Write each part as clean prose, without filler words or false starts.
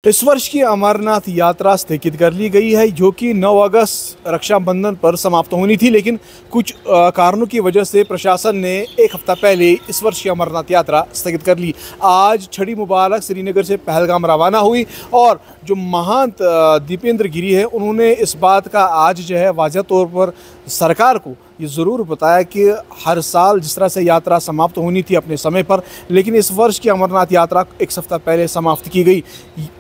इस वर्ष की अमरनाथ यात्रा स्थगित कर ली गई है, जो कि 9 अगस्त रक्षाबंधन पर समाप्त होनी थी, लेकिन कुछ कारणों की वजह से प्रशासन ने एक हफ्ता पहले इस वर्ष की अमरनाथ यात्रा स्थगित कर ली। आज छड़ी मुबारक श्रीनगर से पहलगाम रवाना हुई और जो महंत दीपेंद्र गिरी है, उन्होंने इस बात का आज जो है वाज़ह तौर पर सरकार को ये ज़रूर बताया कि हर साल जिस तरह से यात्रा समाप्त होनी थी अपने समय पर, लेकिन इस वर्ष की अमरनाथ यात्रा एक हफ्ता पहले समाप्त की गई।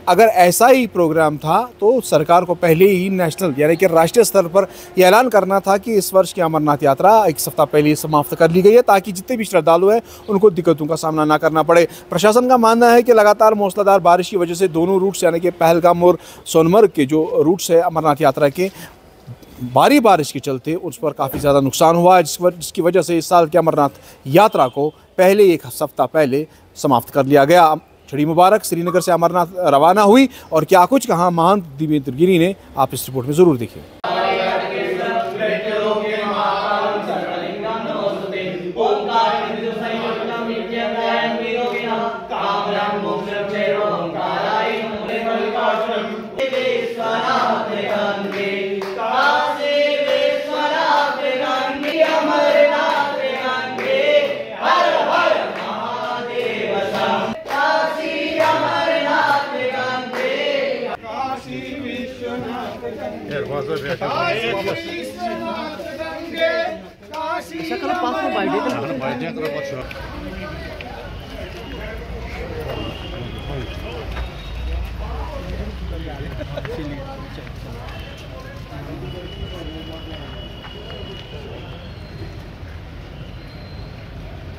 अगर ऐसा ही प्रोग्राम था तो सरकार को पहले ही नेशनल यानी कि राष्ट्रीय स्तर पर यह ऐलान करना था कि इस वर्ष की अमरनाथ यात्रा एक हफ्ता पहले समाप्त कर ली गई है, ताकि जितने भी श्रद्धालु हैं उनको दिक्कतों का सामना ना करना पड़े। प्रशासन का मानना है कि लगातार मूसलाधार बारिश की वजह से दोनों रूट्स यानी कि पहलगाम और सोनमर्ग के जो रूट्स है अमरनाथ यात्रा के, भारी बारिश के चलते उस पर काफ़ी ज़्यादा नुकसान हुआ है, जिसकी वजह से इस साल की अमरनाथ यात्रा को पहले एक सप्ताह पहले समाप्त कर लिया गया। छड़ी मुबारक श्रीनगर से अमरनाथ रवाना हुई और क्या कुछ कहा महंत दीपेंद्र गिरी ने, आप इस रिपोर्ट में ज़रूर देखिए।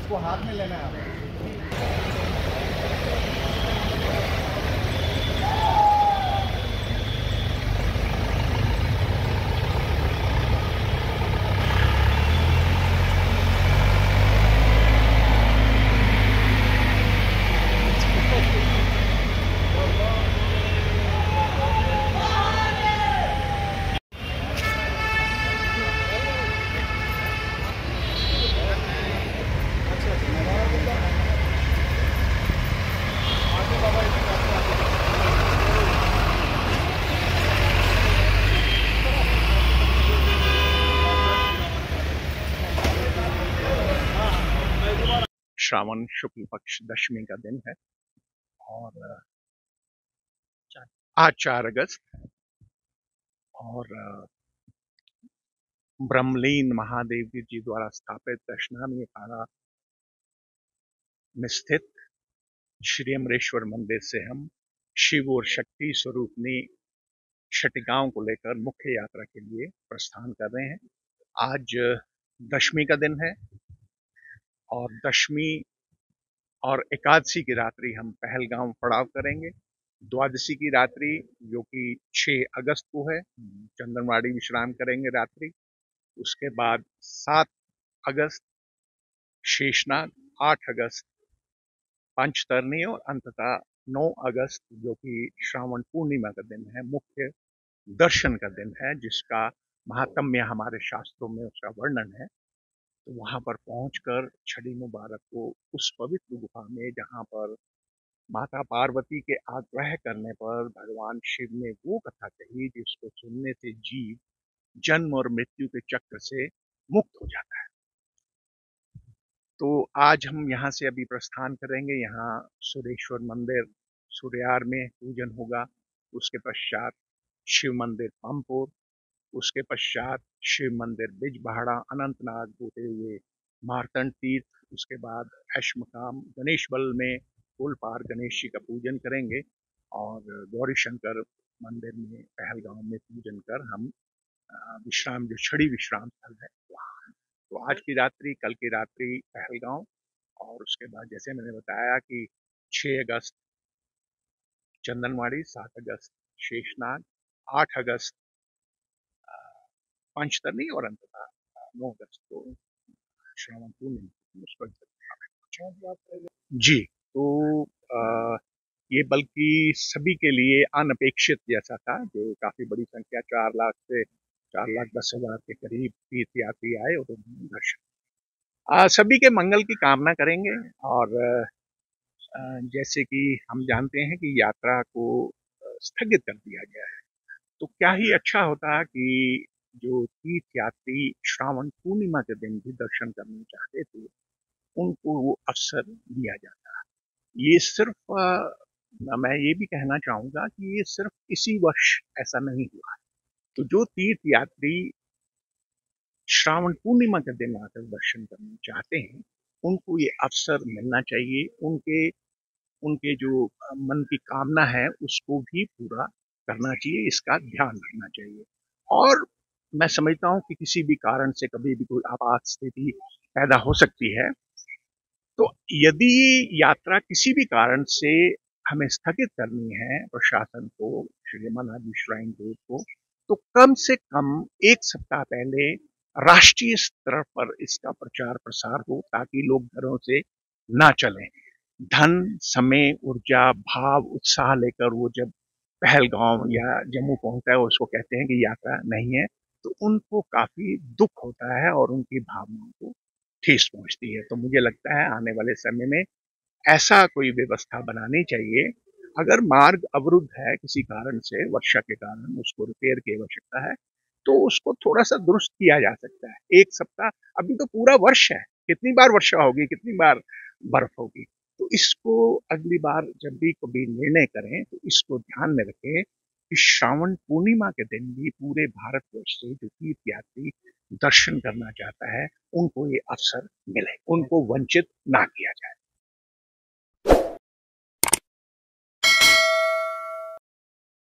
इसको हाथ में लेना है। श्रावण शुक्ल पक्ष दशमी का दिन है और आज 4 अगस्त और ब्रह्मलीन महादेव जी द्वारा स्थापित दशनामी अखाड़ा में स्थित श्री अमरेश्वर मंदिर से हम शिव और शक्ति स्वरूपनी शटिकाओं को लेकर मुख्य यात्रा के लिए प्रस्थान कर रहे हैं। आज दशमी का दिन है और दशमी और एकादशी की रात्रि हम पहलगाम पड़ाव करेंगे। द्वादशी की रात्रि जो कि 6 अगस्त को है, चंदनवाड़ी विश्राम करेंगे रात्रि। उसके बाद 7 अगस्त शेषनाग, 8 अगस्त पंचतरणी और अंततः 9 अगस्त जो कि श्रावण पूर्णिमा का दिन है, मुख्य दर्शन का दिन है, जिसका महात्म्य हमारे शास्त्रों में उसका वर्णन है। तो वहां पर पहुंचकर छड़ी मुबारक को उस पवित्र गुफा में, जहां पर माता पार्वती के आग्रह करने पर भगवान शिव ने वो कथा कही जिसको सुनने से जीव जन्म और मृत्यु के चक्र से मुक्त हो जाता है। तो आज हम यहाँ से अभी प्रस्थान करेंगे। यहाँ सुरेश्वर मंदिर सूर्यार में पूजन होगा, उसके पश्चात शिव मंदिर पंपोर, उसके पश्चात शिव मंदिर बिजबहाड़ा अनंतनाग होते हुए मार्तंड तीर्थ, उसके बाद अश्मकाम गणेश बल में पुल पार गणेश जी का पूजन करेंगे और गौरी शंकर मंदिर में पहलगाम में पूजन कर हम विश्राम, जो छड़ी विश्राम स्थल है वहाँ। तो आज की रात्रि, कल की रात्रि पहलगाम और उसके बाद जैसे मैंने बताया कि 6 अगस्त चंदनवाड़ी, 7 अगस्त शेषनाग, 8 अगस्त पंचतरणी और अंततः 9 अगस्त को श्रावण पूर्णिमा। जी, तो ये बल्कि सभी के लिए अनपेक्षित जैसा था, जो काफी बड़ी संख्या 4 लाख से 4,10,000 के करीब तीर्थयात्री आए और उन्होंने दर्शन, सभी के मंगल की कामना करेंगे। और जैसे कि हम जानते हैं कि यात्रा को स्थगित कर दिया गया है। तो क्या ही अच्छा होता कि जो तीर्थ यात्री श्रावण पूर्णिमा के दिन भी दर्शन करना चाहते थे, उनको वो अवसर दिया जाता। ये सिर्फ मैं ये भी कहना चाहूंगा कि ये सिर्फ इसी वर्ष ऐसा नहीं हुआ। तो जो तीर्थ यात्री श्रावण पूर्णिमा के दिन आकर दर्शन करना चाहते हैं, उनको ये अवसर मिलना चाहिए। उनके उनके जो मन की कामना है उसको भी पूरा करना चाहिए, इसका ध्यान रखना चाहिए। और मैं समझता हूँ कि किसी भी कारण से कभी भी कोई आपात स्थिति पैदा हो सकती है, तो यदि यात्रा किसी भी कारण से हमें स्थगित करनी है प्रशासन को, श्री अमरनाथ श्राइन बोर्ड को, तो कम से कम 1 सप्ताह पहले राष्ट्रीय स्तर पर इसका प्रचार प्रसार हो, ताकि लोग घरों से ना चलें। धन, समय, ऊर्जा, भाव, उत्साह लेकर वो जब पहलगांव या जम्मू पहुंचता है, उसको कहते हैं कि यात्रा नहीं है, तो उनको काफी दुख होता है और उनकी भावनाओं को ठेस पहुंचती है। तो मुझे लगता है आने वाले समय में ऐसा कोई व्यवस्था बनानी चाहिए। अगर मार्ग अवरुद्ध है किसी कारण से, वर्षा के कारण उसको रिपेयर की आवश्यकता है, तो उसको थोड़ा सा दुरुस्त किया जा सकता है। 1 सप्ताह, अभी तो पूरा वर्ष है, कितनी बार वर्षा होगी, कितनी बार बर्फ होगी। तो इसको अगली बार जब भी कभी निर्णय करें तो इसको ध्यान में रखें कि श्रावण पूर्णिमा के दिन भी पूरे भारतवर्ष से जो तीर्थ यात्री दर्शन करना चाहता है, उनको ये अवसर मिले, उनको वंचित ना किया जाए।